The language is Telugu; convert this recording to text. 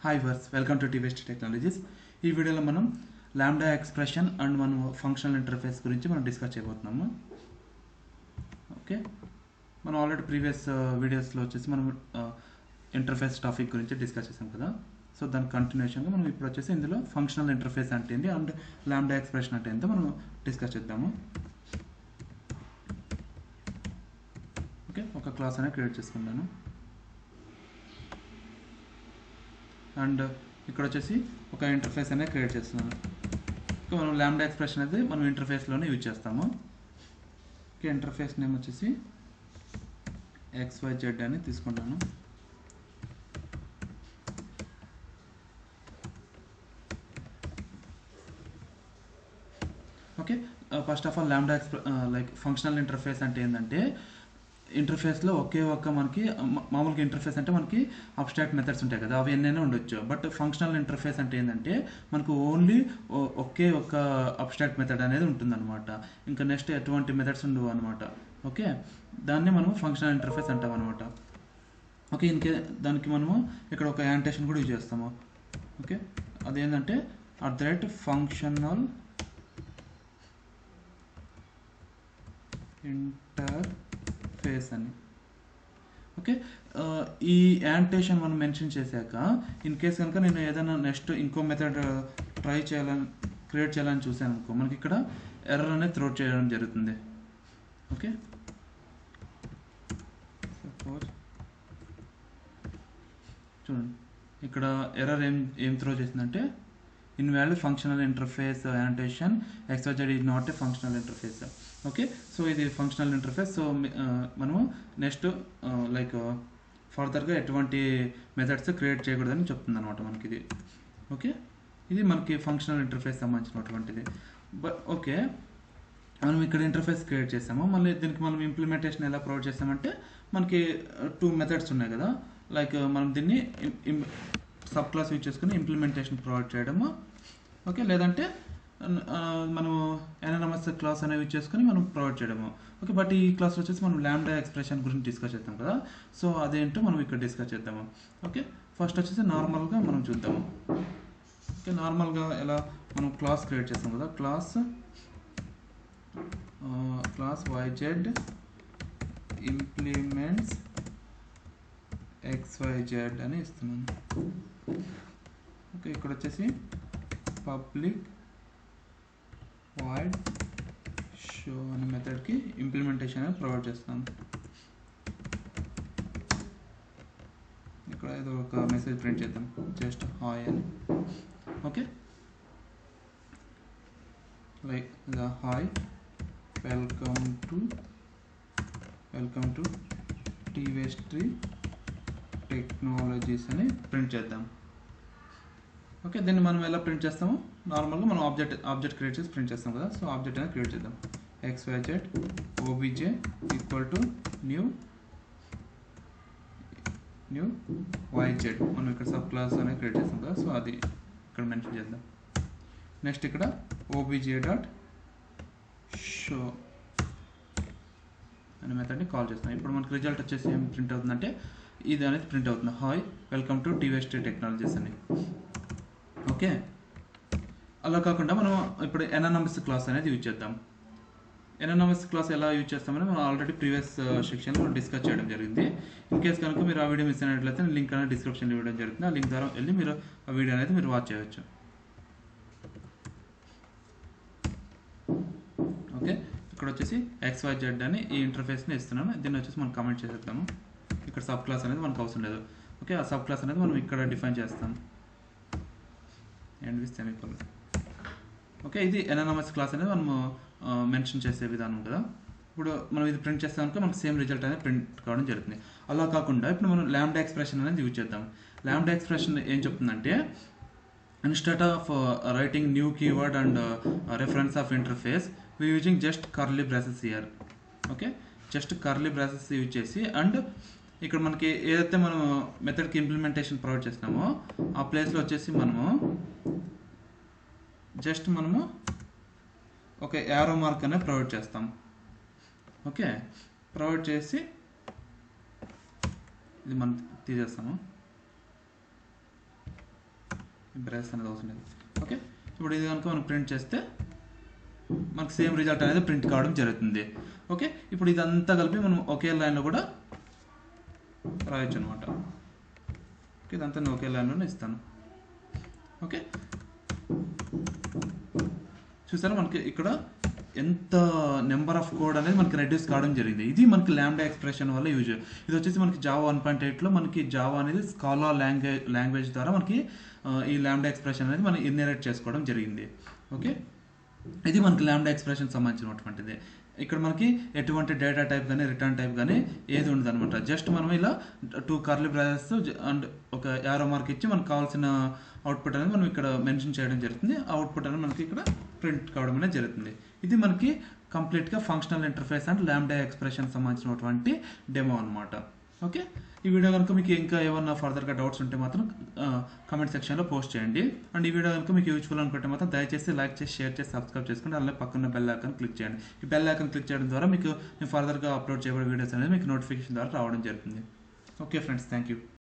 Hi viewers, welcome to Tvs Tree Technologies. ఈ వీడియోలో మనం లాంబ్డా ఎక్స్ప్రెషన్ అండ్ మనం ఫంక్షనల్ ఇంటర్ఫేస్ గురించి మనం డిస్కస్ చేయబోతున్నాము. ఓకే, మనం ఆల్రెడీ ప్రీవియస్ వీడియోస్లో వచ్చేసి మనం ఇంటర్ఫేస్ టాపిక్ గురించి డిస్కస్ చేసాం కదా. సో దాని కంటిన్యూషన్గా మనం ఇప్పుడు వచ్చేసి ఇందులో ఫంక్షనల్ ఇంటర్ఫేస్ అంటే ఏంటి అండ్ లాంబ్డా ఎక్స్ప్రెషన్ అంటే ఏంటో మనం డిస్కస్ చేద్దాము. ఓకే, ఒక క్లాస్ అనేది క్రియేట్ చేసుకుంటాను. అండ్ ఇక్కడ వచ్చేసి ఒక ఇంటర్ఫేస్ అనేది క్రియేట్ చేస్తున్నాను. ఓకే, మనం లాంబ్డా ఎక్స్ప్రెషన్ అనేది మనం ఇంటర్ఫేస్లోనే యూజ్ చేస్తాము. ఓకే, ఇంటర్ఫేస్ నేమ్ వచ్చేసి XYZ అని తీసుకుంటాను. Okay, first of all lambda like functional interface అంటే ఏంటంటే ఇంటర్ఫేస్లో ఒకే ఒక్క మనకి మామూలుగా ఇంటర్ఫేస్ అంటే మనకి అబ్స్ట్రాక్ట్ మెథడ్స్ ఉంటాయి కదా, అవి ఎన్నైనా ఉండొచ్చు. బట్ ఫంక్షనల్ ఇంటర్ఫేస్ అంటే ఏంటంటే మనకు ఓన్లీ ఒకే ఒక అబ్స్ట్రాక్ట్ మెథడ్ అనేది ఉంటుందన్నమాట. ఇంకా నెక్స్ట్ ఎటువంటి మెథడ్స్ ఉండవు అనమాట. ఓకే, దాన్ని మనము ఫంక్షనల్ ఇంటర్ఫేస్ అంటాం అనమాట. ఓకే, దానికి మనము ఇక్కడ ఒక యాంటేషన్ కూడా యూజ్ చేస్తాము. ఓకే, అదేంటంటే @ఫంక్షనల్ ఇంటర్ఫేస్ అని. ఓకే, ఈ యాంటేషన్ మనం మెన్షన్ చేశాక ఇన్ కేస్ కనుక నేను ఏదైనా నెక్స్ట్ ఇంకో మెథడ్ క్రియేట్ చేయాలని చూసాను అనుకో, మనకి ఇక్కడ ఎర్రర్ అనేది త్రో చేయడం జరుగుతుంది. ఓకే, సపోజ్ చూడండి ఇక్కడ ఎర్రర్ ఏం త్రో చేసిందంటే invalid functional interface annotation XYZ is not a functional interface. Okay, so ఇది ఫంక్షనల్ ఇంటర్ఫేస్. సో మనము నెక్స్ట్ లైక్ ఫర్దర్గా ఎటువంటి మెథడ్స్ క్రియేట్ చేయకూడదని చెప్తుంది అనమాట మనకి ఇది. ఓకే, ఇది మనకి ఫంక్షనల్ ఇంటర్ఫేస్ సంబంధించినటువంటిది. ఓకే, మనం ఇక్కడ ఇంటర్ఫేస్ క్రియేట్ చేసాము. మళ్ళీ దీనికి మనం ఇంప్లిమెంటేషన్ ఎలా ప్రొవైడ్ చేసామంటే మనకి 2 మెథడ్స్ ఉన్నాయి కదా. లైక్ మనం దీన్ని సబ్ క్లాస్ యూజ్ చేసుకుని ఇంప్లిమెంటేషన్ ప్రొవైడ్ చేయడము. ఓకే, లేదంటే మనము ఎనానమస్ క్లాస్ అనేవి యూజ్ చేసుకుని మనం ప్రొవైడ్ చేయడము. ఓకే, బట్ ఈ క్లాస్లో వచ్చేసి మనం లాంబ్డా ఎక్స్ప్రెషన్ గురించి డిస్కస్ చేద్దాం కదా. సో అదేంటో మనం ఇక్కడ డిస్కస్ చేద్దాము. ఓకే, ఫస్ట్ వచ్చేసి నార్మల్గా మనం చూద్దాము. ఓకే, నార్మల్గా ఎలా మనం క్లాస్ క్రియేట్ చేస్తాం కదా. క్లాస్ YZ ఇంప్లిమెంట్స్ XYZ అని ఇస్తున్నాను. ఓకే, ఇక్కడ వచ్చేసి పబ్లిక్ వాయిడ్ షో అనే మెథడ్కి ఇంప్లిమెంటేషన్ అనేది ప్రొవైడ్ చేస్తాను. ఇక్కడ ఏదో ఒక మెసేజ్ ప్రింట్ చేద్దాం, జస్ట్ హాయ్ అని. Okay, like the hi welcome to Tvs Tree Technologies అని ప్రింట్ చేద్దాం. ఓకే, దీన్ని మనం ఎలా ప్రింట్ చేస్తాము, నార్మల్గా మనం ఆబ్జెక్ట్ క్రియేట్ చేసి ప్రింట్ చేస్తాం కదా. సో ఆబ్జెక్ట్ అనేది క్రియేట్ చేద్దాం. XYZ obj equal to new YZ. మనం ఇక్కడ సబ్ క్లాస్ అనేది క్రియేట్ చేస్తాం కదా. సో అది ఇక్కడ మెన్షన్ చేద్దాం. నెక్స్ట్ ఇక్కడ obj.show అనే మెథడ్ని కాల్ చేస్తాం. ఇప్పుడు మనకి రిజల్ట్ వచ్చేసి ఏం ప్రింట్ అవుతుందంటే ఇది అనేది ప్రింట్ అవుతుంది, hi welcome to Tvs Tree Technologies అని. ఓకే, అలా కాకుండా మనం ఇప్పుడు ఎనానమస్ క్లాస్ అనేది యూజ్ చేద్దాం. ఎనానమస్ క్లాస్ ఎలా యూజ్ చేస్తామని మనం ఆల్రెడీ ప్రీవియస్ సెక్షన్లో డిస్కస్ చేయడం జరిగింది. ఇన్ కేస్ కనుక మీరు ఆ వీడియో మిస్ అయినట్లయితే లింక్ అనేది డిస్క్రిప్షన్లో ఇవ్వడం జరుగుతుంది. ఆ లింక్ ద్వారా వెళ్ళి మీరు ఆ వీడియో అనేది మీరు వాచ్ చేయవచ్చు. ఓకే, ఇక్కడ వచ్చేసి XYZ అని ఈ ఇంటర్ఫేస్ని ఇస్తున్నాను. దీన్ని వచ్చేసి మనం కామెంట్ చేసేద్దాము. ఇక్కడ సబ్ క్లాస్ అనేది మనకు అవసరం లేదు. ఓకే, ఆ సబ్ క్లాస్ అనేది మనం ఇక్కడ డిఫైన్ చేస్తాం. And with semicolon. ఓకే, ఇది ఎనానమస్ క్లాస్ అనేది మనము మెన్షన్ చేసే విధానం కదా. ఇప్పుడు మనం ఇది ప్రింట్ చేస్తాం కనుక మనకు సేమ్ రిజల్ట్ అనేది ప్రింట్ కావడం జరుగుతుంది. అలా కాకుండా ఇప్పుడు మనం లాంబ్డా ఎక్స్ప్రెషన్ అనేది యూజ్ చేద్దాం. లాంబ్డా ఎక్స్ప్రెషన్ ఏం చెప్తుందంటే instead of writing new keyword and reference of interface we using just curly braces here. Okay, just curly braces use చేసి అండ్ ఇక్కడ మనకి ఏదైతే మనం మెథడ్కి ఇంప్లిమెంటేషన్ ప్రొవైడ్ చేస్తున్నామో ఆ ప్లేస్లో వచ్చేసి మనము ఒక యారో మార్క్ అనేది ప్రొవైడ్ చేస్తాం. ఓకే, ప్రొవైడ్ చేసి ఇది మనం తీసేస్తాము. బ్రేస్ అనేది అవసరం లేదు. ఓకే, ఇప్పుడు ఇది కనుక మనం ప్రింట్ చేస్తే మనకు సేమ్ రిజల్ట్ అనేది ప్రింట్ కావడం జరుగుతుంది. ఓకే, ఇప్పుడు ఇదంతా కలిపి మనం ఒకే లైన్లో కూడా రాయొచ్చు అనమాట. ఓకే, ఇదంతా నేను ఒకే లైన్లోనే ఇస్తాను. ఓకే, చూసారా మనకి ఇక్కడ ఎంత నెంబర్ ఆఫ్ కోడ్ అనేది మనకి రెడ్యూస్ కావడం జరిగింది. ఇది మనకి ల్యాంబ్డా ఎక్స్ప్రెషన్ వల్ల యూజ్. ఇది వచ్చేసి మనకి జావా 1.8లో మనకి జావా అనేది స్కాలా లాంగ్వేజ్ ద్వారా మనకి ఈ ల్యాంబ్డా ఎక్స్ప్రెషన్ అనేది మనం ఇన్హెరిట్ చేసుకోవడం జరిగింది. ఓకే, ఇది మనకి ల్యాంబ్డా ఎక్స్ప్రెషన్ సంబంధించినటువంటిది. ఇక్కడ మనకి ఎటువంటి డేటా టైప్ కానీ రిటర్న్ టైప్ కానీ ఏది ఉండదు అనమాట. జస్ట్ మనం ఇలా 2 కర్లీ బ్రాకెట్స్ అండ్ ఒక యారో మార్క్ ఇచ్చి మనకు కావాల్సిన అవుట్పుట్ అనేది మనం ఇక్కడ మెన్షన్ చేయడం జరుగుతుంది. ఆ అవుట్పుట్ అనేది మనకి ఇక్కడ ప్రింట్ కావడం అనేది జరుగుతుంది. ఇది మనకి కంప్లీట్గా functional interface and lambda expression సంబంధించినటువంటి డెమో అనమాట. ఓకే, ఈ వీడియో కనుక మీకు ఇంకా ఏమన్నా ఫర్దర్గా డౌట్స్ ఉంటే మాత్రం కామెంట్ సెక్షన్లో పోస్ట్ చేయండి. అండ్ ఈ వీడియో కనుక మీకు యూజ్ఫుల్ అనుకుంటే మాత్రం దయచేసి లైక్ చేసి, షేర్ చేసి, సబ్స్క్రైబ్ చేసుకోండి. అలాగే పక్కన బెల్ ఐకాన్ క్లిక్ చేయండి. ఈ బెల్ ఐకాన్ క్లిక్ చేయడం ద్వారా మీకు నేను ఫర్దర్గా అప్లోడ్ చేయబడే వీడియోస్ అనేది మీకు నోటిఫికేషన్ ద్వారా రావడం జరుగుతుంది. Okay friends, thank you.